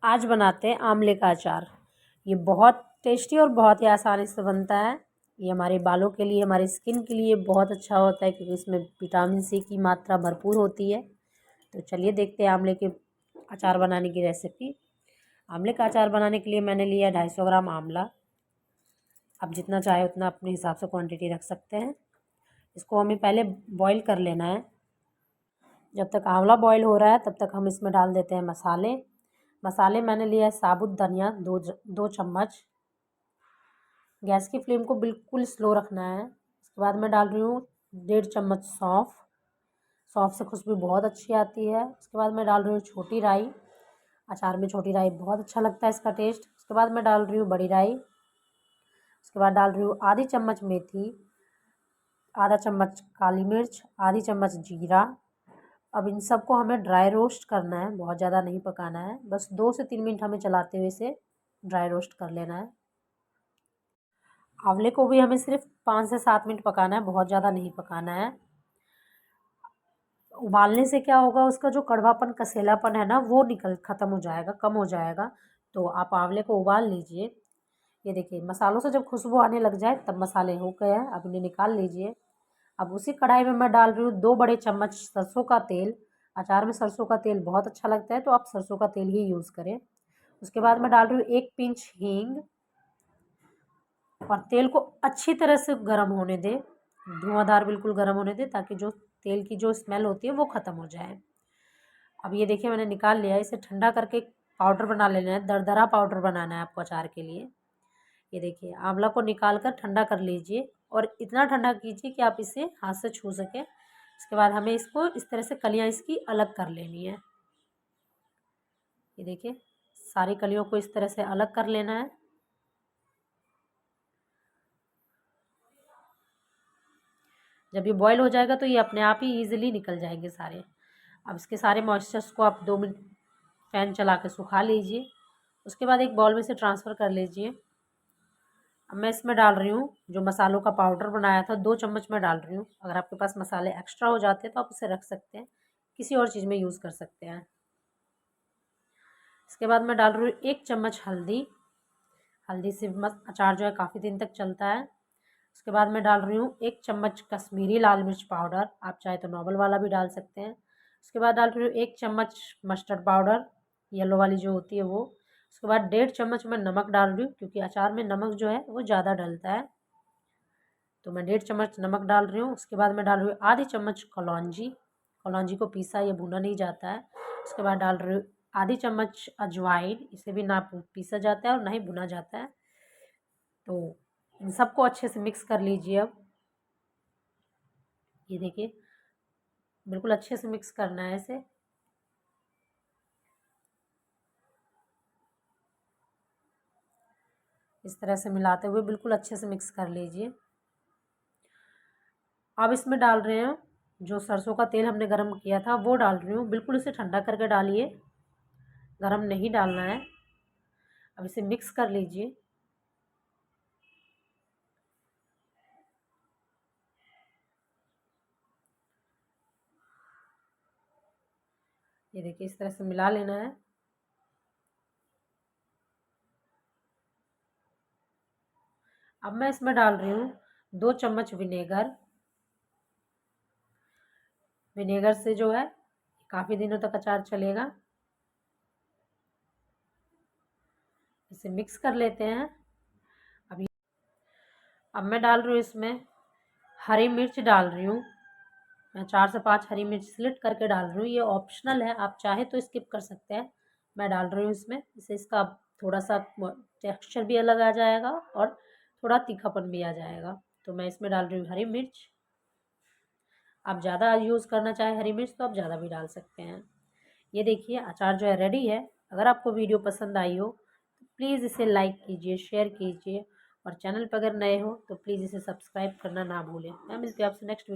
आज बनाते हैं आंवले का अचार। ये बहुत टेस्टी और बहुत ही आसानी से बनता है। ये हमारे बालों के लिए, हमारी स्किन के लिए बहुत अच्छा होता है क्योंकि इसमें विटामिन सी की मात्रा भरपूर होती है। तो चलिए देखते हैं आंवले के अचार बनाने की रेसिपी। आंवले का अचार बनाने के लिए मैंने लिया 250 ग्राम आंवला। आप जितना चाहे उतना अपने हिसाब से क्वांटिटी रख सकते हैं। इसको हमें पहले बॉईल कर लेना है। जब तक आंवला बॉईल हो रहा है तब तक हम इसमें डाल देते हैं मसाले। मसाले मैंने लिया है साबुत धनिया 2 चम्मच। गैस की फ्लेम को बिल्कुल स्लो रखना है। उसके बाद मैं डाल रही हूँ 1.5 चम्मच सौंफ। सौंफ से खुशबू बहुत अच्छी आती है। उसके बाद मैं डाल रही हूँ छोटी राई। अचार में छोटी राई बहुत अच्छा लगता है इसका टेस्ट। उसके बाद मैं डाल रही हूँ बड़ी राई। उसके बाद डाल रही हूँ आधी चम्मच मेथी, आधा चम्मच काली मिर्च, आधी चम्मच जीरा। अब इन सबको हमें ड्राई रोस्ट करना है, बहुत ज़्यादा नहीं पकाना है। बस 2 से 3 मिनट हमें चलाते हुए इसे ड्राई रोस्ट कर लेना है। आंवले को भी हमें सिर्फ 5 से 7 मिनट पकाना है, बहुत ज़्यादा नहीं पकाना है। उबालने से क्या होगा, उसका जो कड़वापन कसेलापन है ना वो ख़त्म हो जाएगा, कम हो जाएगा। तो आप आंवले को उबाल लीजिए। ये देखिए मसालों से जब खुशबू आने लग जाए तब मसाले हो गए हैं, अब इन्हें निकाल लीजिए। अब उसी कढ़ाई में मैं डाल रही हूँ 2 बड़े चम्मच सरसों का तेल। अचार में सरसों का तेल बहुत अच्छा लगता है तो आप सरसों का तेल ही यूज़ करें। उसके बाद मैं डाल रही हूँ 1 पिंच हींग और तेल को अच्छी तरह से गर्म होने दें, धुआंधार बिल्कुल गर्म होने दें ताकि जो तेल की जो स्मेल होती है वो ख़त्म हो जाए। अब ये देखिए मैंने निकाल लिया है। इसे ठंडा करके पाउडर बना लेना है, दरदरा पाउडर बनाना है आपको अचार के लिए। ये देखिए आंवला को निकाल कर ठंडा कर लीजिए और इतना ठंडा कीजिए कि आप इसे हाथ से छू सकें। उसके बाद हमें इसको इस तरह से कलियाँ इसकी अलग कर लेनी है। ये देखिए सारी कलियों को इस तरह से अलग कर लेना है। जब ये बॉईल हो जाएगा तो ये अपने आप ही ईज़िली निकल जाएंगे सारे। अब इसके सारे मॉइस्चर्स को आप 2 मिनट फ़ैन चला के सुखा लीजिए। उसके बाद एक बाउल में से ट्रांसफ़र कर लीजिए। अब मैं इसमें डाल रही हूँ जो मसालों का पाउडर बनाया था, 2 चम्मच मैं डाल रही हूँ। अगर आपके पास मसाले एक्स्ट्रा हो जाते हैं तो आप उसे रख सकते हैं, किसी और चीज़ में यूज़ कर सकते हैं। इसके बाद मैं डाल रही हूँ 1 चम्मच हल्दी। हल्दी से अचार जो है काफ़ी दिन तक चलता है। उसके बाद मैं डाल रही हूँ 1 चम्मच कश्मीरी लाल मिर्च पाउडर, आप चाहे तो नॉर्मल वाला भी डाल सकते हैं। उसके बाद डाल रही हूँ 1 चम्मच मस्टर्ड पाउडर, येलो वाली जो होती है वो। उसके बाद 1.5 चम्मच मैं नमक डाल रही हूँ क्योंकि अचार में नमक जो है वो ज़्यादा डलता है, तो मैं 1.5 चम्मच नमक डाल रही हूँ। उसके बाद मैं डाल रही हूँ आधी चम्मच कलौंजी। कलौंजी को पीसा या भुना नहीं जाता है। उसके बाद डाल रही हूँ आधी चम्मच अजवाइन, इसे भी ना पीसा जाता है और ना ही भुना जाता है। तो इन सबको अच्छे से मिक्स कर लीजिए। अब ये देखिए बिल्कुल अच्छे से मिक्स करना है इसे। इस तरह से मिलाते हुए बिल्कुल अच्छे से मिक्स कर लीजिए। अब इसमें डाल रहे हैं जो सरसों का तेल हमने गरम किया था वो डाल रही हूँ। बिल्कुल इसे ठंडा करके डालिए, गरम नहीं डालना है। अब इसे मिक्स कर लीजिए। ये देखिए इस तरह से मिला लेना है। अब मैं इसमें डाल रही हूँ 2 चम्मच विनेगर। विनेगर से जो है काफ़ी दिनों तक अचार चलेगा। इसे मिक्स कर लेते हैं। अब अब मैं डाल रही हूँ इसमें हरी मिर्च डाल रही हूँ। मैं 4 से 5 हरी मिर्च स्लिट करके डाल रही हूँ, ये ऑप्शनल है, आप चाहे तो स्किप कर सकते हैं। मैं डाल रही हूँ इसमें, इससे इसका थोड़ा सा टेक्सचर भी अलग आ जाएगा और थोड़ा तीखापन भी आ जाएगा। तो मैं इसमें डाल रही हूँ हरी मिर्च। आप ज़्यादा यूज़ करना चाहें हरी मिर्च तो आप ज़्यादा भी डाल सकते हैं। ये देखिए अचार जो है रेडी है। अगर आपको वीडियो पसंद आई हो तो प्लीज़ इसे लाइक कीजिए, शेयर कीजिए और चैनल पर अगर नए हो तो प्लीज़ इसे सब्सक्राइब करना ना भूलें। मैं मिलती हूँ आपसे नेक्स्ट